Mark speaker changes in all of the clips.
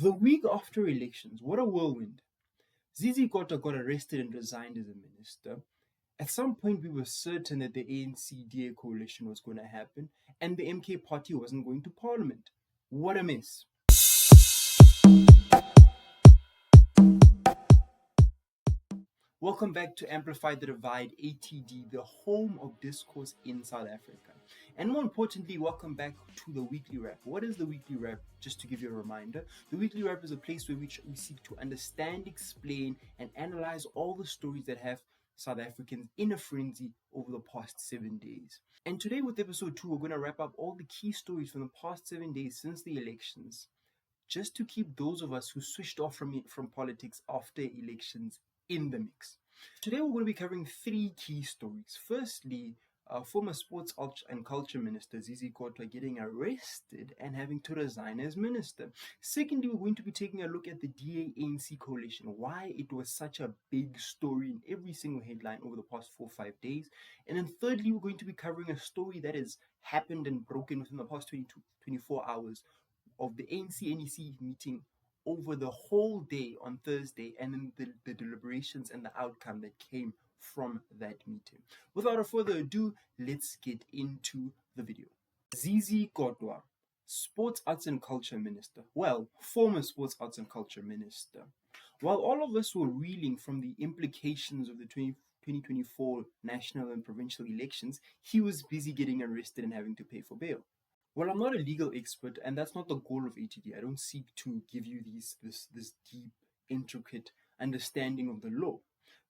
Speaker 1: The week after elections, what a whirlwind. Zizi Kodwa got arrested and resigned as a minister. At some point, we were certain that the ANC DA coalition was going to happen and the MK party wasn't going to parliament. What a mess. Welcome back to Amplify the Divide, ATD, the home of discourse in South Africa. And more importantly, welcome back to the Weekly Wrap. What is the Weekly Wrap? Just to give you a reminder, the Weekly Wrap is a place where we seek to understand, explain, and analyze all the stories that have South Africans in a frenzy over the past 7 days. And today with episode 2, we're going to wrap up all the key stories from the past 7 days since the elections, just to keep those of us who switched off from politics after elections in the mix. Today we're going to be covering 3 key stories. Firstly, former Sports and Culture Minister Zizi Kodwa getting arrested and having to resign as minister. Secondly, we're going to be taking a look at the DA-ANC coalition, why it was such a big story in every single headline over the past 4 or 5 days. And then thirdly, we're going to be covering a story that has happened and broken within the past 24 hours of the ANC-NEC meeting over the whole day on Thursday, and then the deliberations and the outcome that came from that meeting. Without further ado, let's get into the video. Zizi Kodwa, Sports, Arts and Culture Minister. Well, former Sports, Arts and Culture Minister. While all of us were reeling from the implications of the 2024 national and provincial elections, he was busy getting arrested and having to pay for bail. Well, I'm not a legal expert, and that's not the goal of ATD. I don't seek to give you this deep, intricate understanding of the law.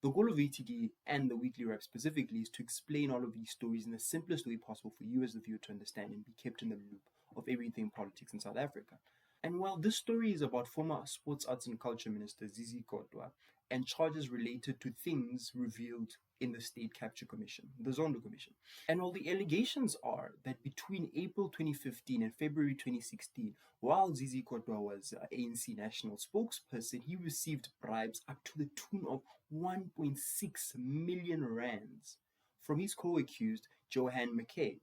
Speaker 1: The goal of ATD and the Weekly Wrap specifically is to explain all of these stories in the simplest way possible for you as the viewer to understand and be kept in the loop of everything politics in South Africa. And while this story is about former Sports, Arts and Culture Minister Zizi Kodwa and charges related to things revealed in the State Capture Commission, the Zondo Commission. And while the allegations are that between April 2015 and February 2016, while Zizi Kodwa was ANC national spokesperson, he received bribes up to the tune of 1.6 million rands from his co-accused Johan McKay.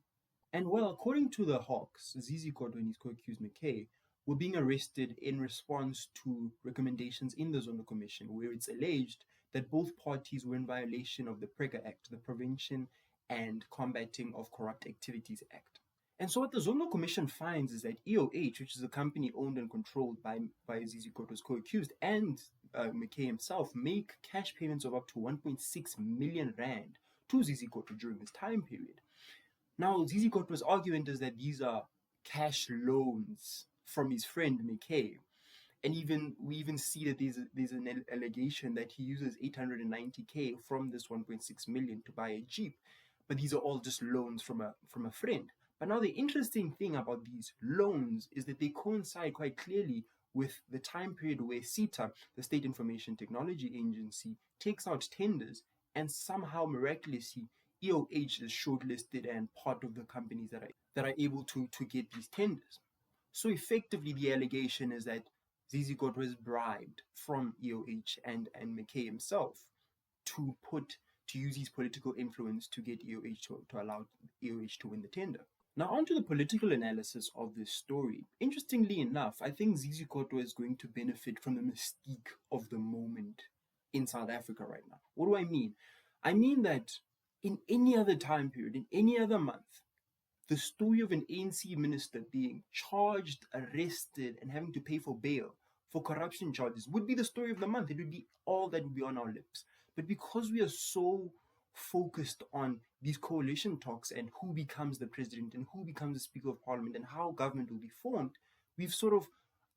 Speaker 1: And well, according to the Hawks, Zizi Kodwa and his co-accused McKay were being arrested in response to recommendations in the Zondo Commission, where it's alleged that both parties were in violation of the PRECA Act, the Prevention and Combating of Corrupt Activities Act. And so what the Zondo Commission finds is that EOH, which is a company owned and controlled by Zizi Kodwa's co-accused, and McKay himself, make cash payments of up to 1.6 million rand to Zizi Kodwa during this time period. Now, Zizi Kodwa's argument is that these are cash loans from his friend McKay. And we even see that there's an allegation that he uses 890k from this 1.6 million to buy a Jeep. But these are all just loans from a friend. But now the interesting thing about these loans is that they coincide quite clearly with the time period where SITA, the State Information Technology Agency, takes out tenders, and somehow miraculously EOH is shortlisted and part of the companies that are able to get these tenders. So effectively, the allegation is that Zizi Kodwa was bribed from EOH and McKay himself to use his political influence to get EOH to allow EOH to win the tender. Now, onto the political analysis of this story. Interestingly enough, I think Zizi Kodwa is going to benefit from the mystique of the moment in South Africa right now. What do I mean? I mean that in any other time period, in any other month, the story of an ANC minister being charged, arrested, and having to pay for bail for corruption charges would be the story of the month. It would be all that would be on our lips. But because we are so focused on these coalition talks and who becomes the president and who becomes the Speaker of Parliament and how government will be formed, we've sort of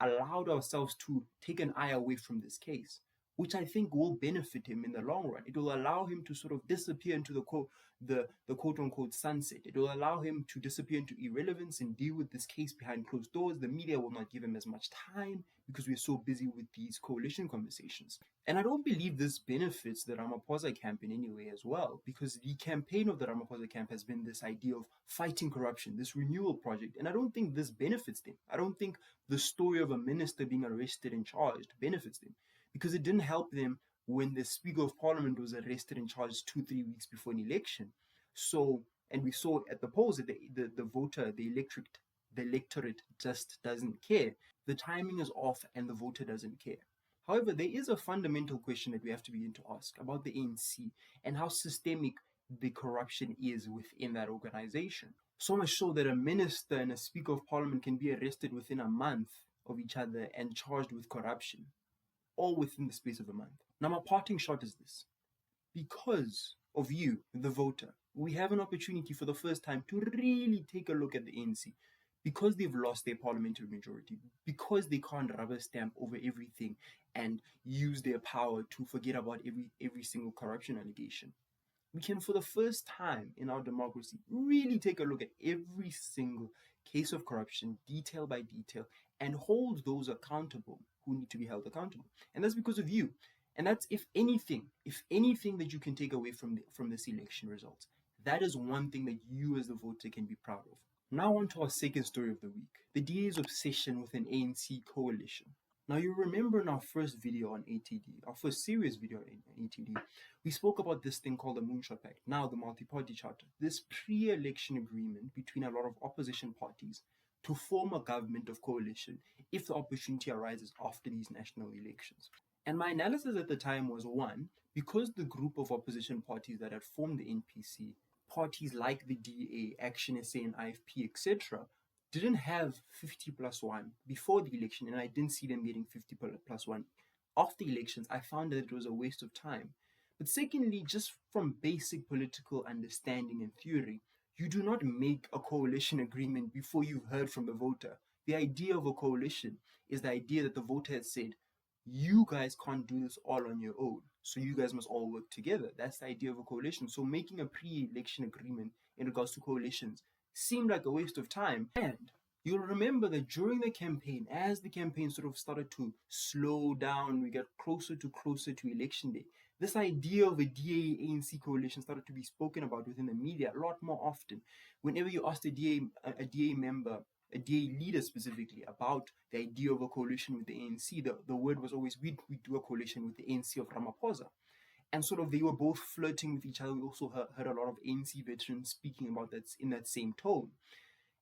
Speaker 1: allowed ourselves to take an eye away from this case, which I think will benefit him in the long run. It will allow him to sort of disappear into the quote-unquote sunset. It will allow him to disappear into irrelevance and deal with this case behind closed doors. The media will not give him as much time because we're so busy with these coalition conversations. And I don't believe this benefits the Ramaphosa camp in any way as well, because the campaign of the Ramaphosa camp has been this idea of fighting corruption, this renewal project, and I don't think this benefits them. I don't think the story of a minister being arrested and charged benefits them, because it didn't help them when the Speaker of Parliament was arrested and charged 2-3 weeks before an election. So, and we saw at the polls that the voter, the electorate the electorate just doesn't care. The timing is off and the voter doesn't care. However, there is a fundamental question that we have to begin to ask about the ANC and how systemic the corruption is within that organization. So much so that a minister and a speaker of parliament can be arrested within a month of each other and charged with corruption, all within the space of a month. Now, my parting shot is this. Because of you, the voter, we have an opportunity for the first time to really take a look at the ANC. Because they've lost their parliamentary majority, because they can't rubber stamp over everything and use their power to forget about every single corruption allegation, we can, for the first time in our democracy, really take a look at every single case of corruption, detail by detail, and hold those accountable who need to be held accountable. And that's because of you. And that's, if anything that you can take away from this election results, that is one thing that you as the voter can be proud of. Now on to our second story of the week, the DA's obsession with an ANC coalition. Now, you remember in our first video on ATD, our first serious video on ATD, we spoke about this thing called the Moonshot Pact, now the Multi-Party Charter, this pre-election agreement between a lot of opposition parties to form a government of coalition if the opportunity arises after these national elections. And my analysis at the time was, one, because the group of opposition parties that had formed the NPC, parties like the DA, Action SA and IFP, etc., didn't have 50+1 before the election, and I didn't see them getting 50+1 after elections. I found that it was a waste of time. But secondly, just from basic political understanding and theory, you do not make a coalition agreement before you've heard from the voter. The idea of a coalition is the idea that the voter has said, you guys can't do this all on your own, so you guys must all work together. That's the idea of a coalition. So making a pre-election agreement in regards to coalitions seemed like a waste of time. And you'll remember that during the campaign, as the campaign sort of started to slow down, we got closer to election day, this idea of a DA-ANC coalition started to be spoken about within the media a lot more often. Whenever you asked a DA member, a DA leader specifically, about the idea of a coalition with the ANC, the word was always, we'd do a coalition with the ANC of Ramaphosa. And sort of they were both flirting with each other. We also heard a lot of ANC veterans speaking about that in that same tone.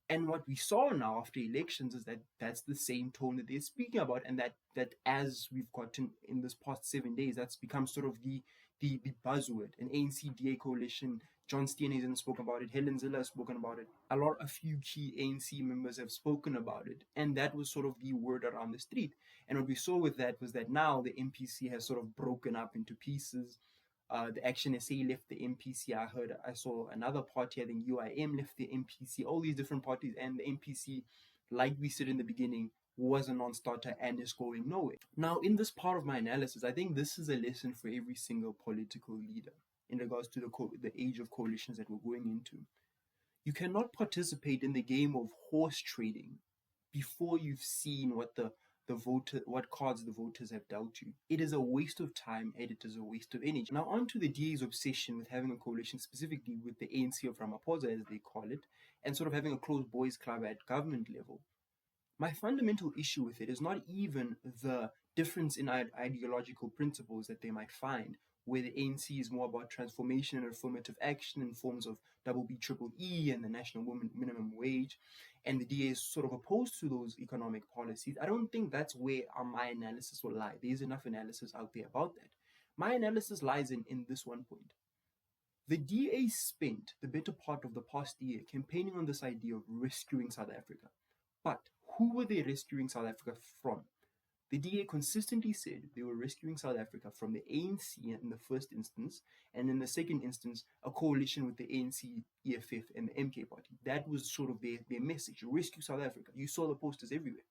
Speaker 1: And what we saw now after elections is that that's the same tone that they're speaking about, and that as we've gotten in this past 7 days, that's become sort of the buzzword. An ANC DA coalition. John Steenhuisen spoke about it. Helen Zille has spoken about it. A few key ANC members have spoken about it, and that was sort of the word around the street. And what we saw with that was that now the MPC has sort of broken up into pieces. The Action SA left the MPC. I saw another party, I think UIM left the MPC, all these different parties, and the MPC, like we said in the beginning, was a non-starter and is going nowhere. Now, in this part of my analysis, I think this is a lesson for every single political leader in regards to the age of coalitions that we're going into. You cannot participate in the game of horse trading before you've seen what what cards the voters have dealt you. It is a waste of time and it is a waste of energy. Now on to the DA's obsession with having a coalition, specifically with the ANC of Ramaphosa, as they call it, and sort of having a closed boys club at government level. My fundamental issue with it is not even the difference in ideological principles that they might find, where the ANC is more about transformation and affirmative action in forms of BBEEE and the national minimum wage, and the DA is sort of opposed to those economic policies. I don't think that's where my analysis will lie. There's enough analysis out there about that. My analysis lies in this one point. The DA spent the better part of the past year campaigning on this idea of rescuing South Africa. But who were they rescuing South Africa from? The DA consistently said they were rescuing South Africa from the ANC in the first instance, and in the second instance, a coalition with the ANC, EFF, and the MK party. That was sort of their message, rescue South Africa. You saw the posters everywhere.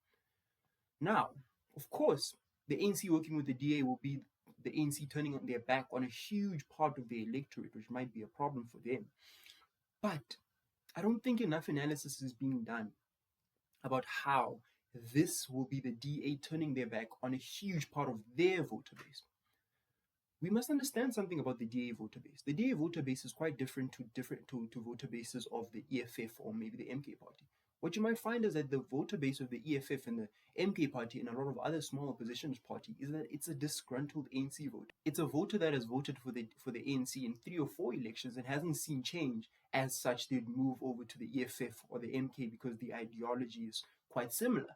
Speaker 1: Now, of course, the ANC working with the DA will be the ANC turning on their back on a huge part of their electorate, which might be a problem for them. But I don't think enough analysis is being done about how this will be the DA turning their back on a huge part of their voter base. We must understand something about the DA voter base. The DA voter base is quite different to voter bases of the EFF or maybe the MK party. what you might find is that the voter base of the EFF and the MK party and a lot of other small opposition parties is that it's a disgruntled ANC voter. It's a voter that has voted for the ANC in 3 or 4 elections and hasn't seen change. As such, they'd move over to the EFF or the MK because the ideology is quite similar.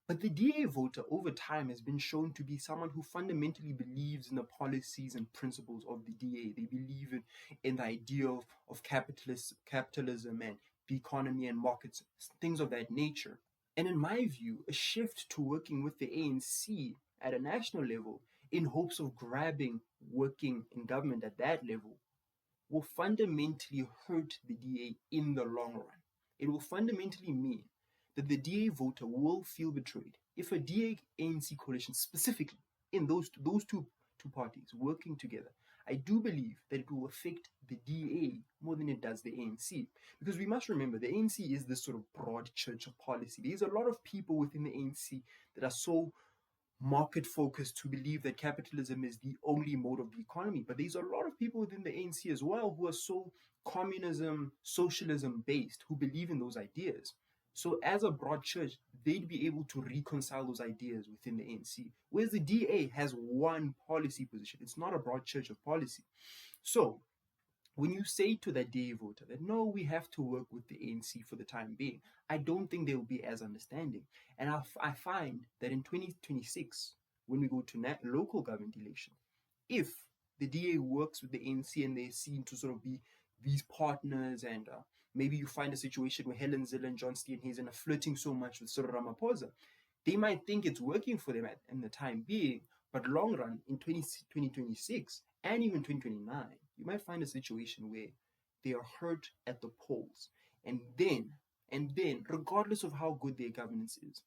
Speaker 1: But the DA voter over time has been shown to be someone who fundamentally believes in the policies and principles of the DA. They believe in the idea of capitalism and the economy and markets, things of that nature. And in my view, a shift to working with the ANC at a national level in hopes of grabbing working in government at that level will fundamentally hurt the DA in the long run. It will fundamentally mean that the DA voter will feel betrayed if a DA-ANC coalition, specifically in those two parties working together. I do believe that it will affect the DA more than it does the ANC, because we must remember the ANC is this sort of broad church of policy. There's a lot of people within the ANC that are so market focused to believe that capitalism is the only mode of the economy. But there's a lot of people within the ANC as well who are so communism, socialism based, who believe in those ideas. So as a broad church, they'd be able to reconcile those ideas within the ANC. Whereas the DA has one policy position. It's not a broad church of policy. So when you say to that DA voter that no, we have to work with the ANC for the time being, I don't think they will be as understanding. And I find that in 2026, when we go to local government elections, if the DA works with the ANC and they seem to sort of be these partners, and maybe you find a situation where Helen Zille and John Steenhuisen are flirting so much with Cyril Ramaphosa, they might think it's working for them in the time being, but long run, in 2026 and even 2029, you might find a situation where they are hurt at the polls. And then, regardless of how good their governance is,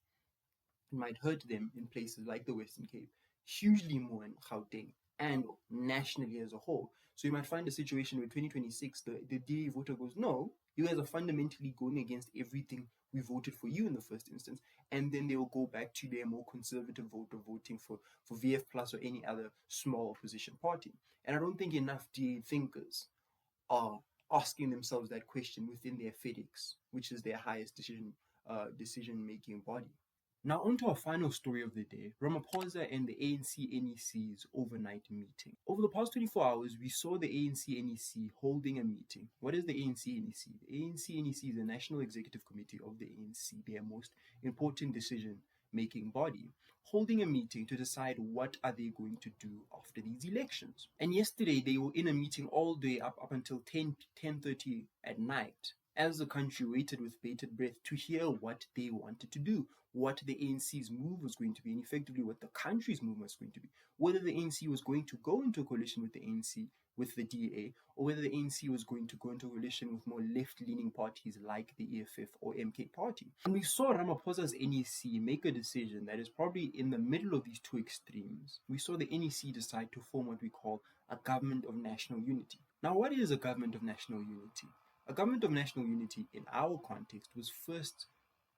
Speaker 1: it might hurt them in places like the Western Cape, hugely more in Gauteng, and nationally as a whole. So you might find a situation where 2026, the DA voter goes, no, you guys are fundamentally going against everything we voted for you in the first instance, and then they will go back to their more conservative voter voting for VF Plus or any other small opposition party. And I don't think enough DA thinkers are asking themselves that question within their FedEx, which is their highest decision-making body. Now, on to our final story of the day, Ramaphosa and the ANC-NEC's overnight meeting. Over the past 24 hours, we saw the ANC-NEC holding a meeting. What is the ANC-NEC? The ANC-NEC is the National Executive Committee of the ANC, their most important decision-making body, holding a meeting to decide what are they going to do after these elections. And yesterday, they were in a meeting all day up until 10:30 at night, as the country waited with bated breath to hear what they wanted to do, what the ANC's move was going to be, and effectively what the country's move was going to be. Whether the ANC was going to go into a coalition with the ANC, with the DA, or whether the ANC was going to go into a coalition with more left-leaning parties like the EFF or MK party. And we saw Ramaphosa's NEC make a decision that is probably in the middle of these two extremes. We saw the NEC decide to form what we call a government of national unity. Now, what is a government of national unity? A government of national unity in our context was first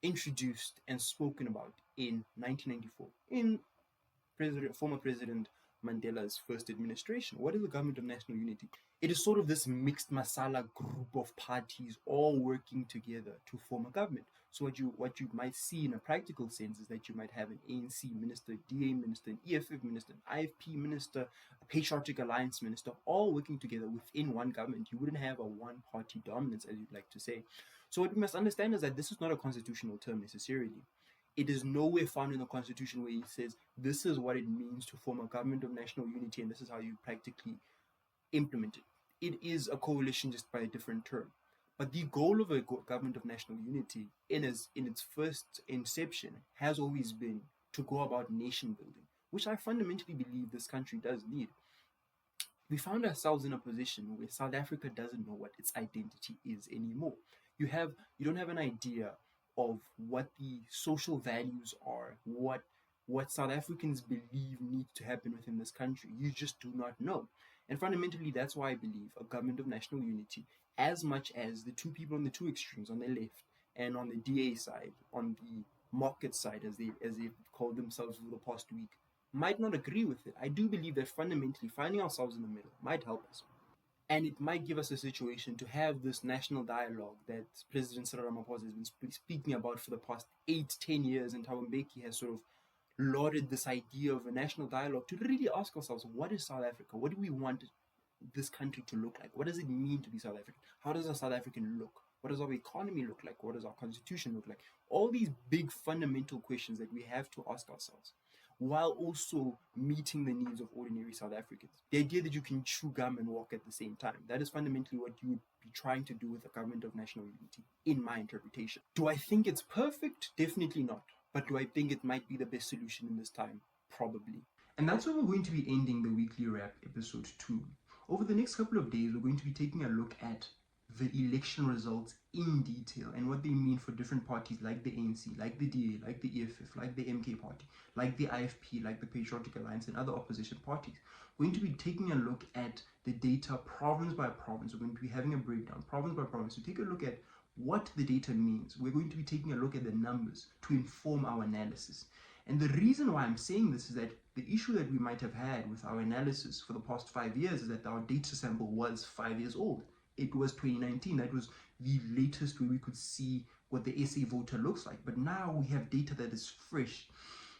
Speaker 1: introduced and spoken about in 1994 in former President Mandela's first administration. What is a government of national unity? It is sort of this mixed masala group of parties all working together to form a government. So what you might see in a practical sense is that you might have an ANC minister, DA minister, an EFF minister, an IFP minister, a Patriotic Alliance minister, all working together within one government. You wouldn't have a one-party dominance, as you'd like to say. So what we must understand is that this is not a constitutional term necessarily. It is nowhere found in the Constitution where it says this is what it means to form a government of national unity and this is how you practically implement it. It is a coalition just by a different term. But the goal of a government of national unity in its first inception has always been to go about nation building, which I fundamentally believe this country does need. We found ourselves in a position where South Africa doesn't know what its identity is anymore. You don't have an idea of what the social values are, what South Africans believe needs to happen within this country. You just do not know. And fundamentally, that's why I believe a government of national unity, as much as the two people on the two extremes, on the left and on the DA side, on the market side, as they've called themselves over the past week, might not agree with it. I do believe that fundamentally finding ourselves in the middle might help us. And it might give us a situation to have this national dialogue that President Cyril Ramaphosa has been speaking about for the past 8-10 years, and Thabo Mbeki has sort of lauded this idea of a national dialogue to really ask ourselves, what is South Africa? What do we want this country to look like? What does it mean to be South African? How does a South African look? What does our economy look like? What does our constitution look like? All these big fundamental questions that we have to ask ourselves, while also meeting the needs of ordinary South Africans. The idea that you can chew gum and walk at the same time, that is fundamentally what you would be trying to do with a government of national unity, in my interpretation. Do I think it's perfect? Definitely not. But do I think it might be the best solution in this time? Probably. And that's where we're going to be ending the weekly wrap episode 2. Over the next couple of days, we're going to be taking a look at the election results in detail and what they mean for different parties like the ANC, like the DA, like the EFF, like the MK party, like the IFP, like the Patriotic Alliance and other opposition parties. We're going to be taking a look at the data province by province. We're going to be having a breakdown province by province to take a look at what the data means. We're going to be taking a look at the numbers to inform our analysis. And the reason why I'm saying this is that the issue that we might have had with our analysis for the past 5 years is that our data sample was 5 years old. It was 2019. That was the latest where we could see what the SA voter looks like. But now we have data that is fresh,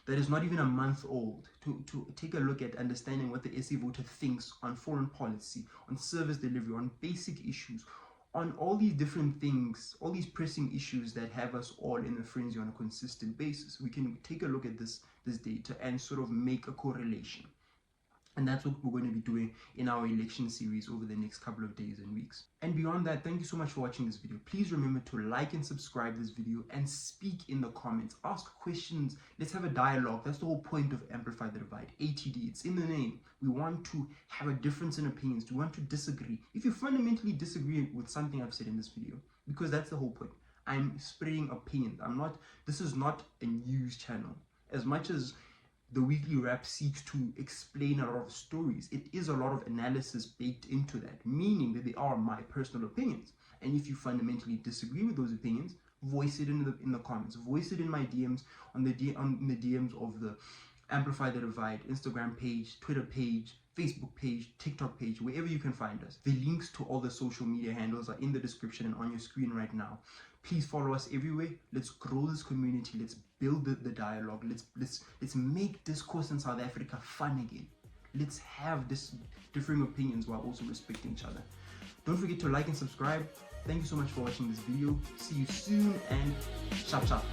Speaker 1: that is not even a month old, to take a look at understanding what the SA voter thinks on foreign policy, on service delivery, on basic issues, on all these different things, all these pressing issues that have us all in a frenzy on a consistent basis. We can take a look at this data and sort of make a correlation. And that's what we're going to be doing in our election series over the next couple of days and weeks. And beyond that, thank you so much for watching this video. Please remember to like and subscribe this video and speak in the comments. Ask questions. Let's have a dialogue. That's the whole point of Amplify the Divide. ATD, it's in the name. We want to have a difference in opinions. We want to disagree. If you fundamentally disagree with something I've said in this video, because that's the whole point. I'm spreading opinions. This is not a news channel. As much as the weekly wrap seeks to explain a lot of stories, it is a lot of analysis baked into that, meaning that they are my personal opinions. And if you fundamentally disagree with those opinions, voice it in the comments, voice it in my DMs, on the DMs of the Amplify the Divide Instagram page, Twitter page, Facebook page, TikTok page, wherever you can find us. The links to all the social media handles are in the description and on your screen right now. Please follow us everywhere. Let's grow this community. Let's build the dialogue. Let's make discourse in South Africa fun again. Let's have this differing opinions while also respecting each other. Don't forget to like and subscribe. Thank you so much for watching this video. See you soon and chap chap.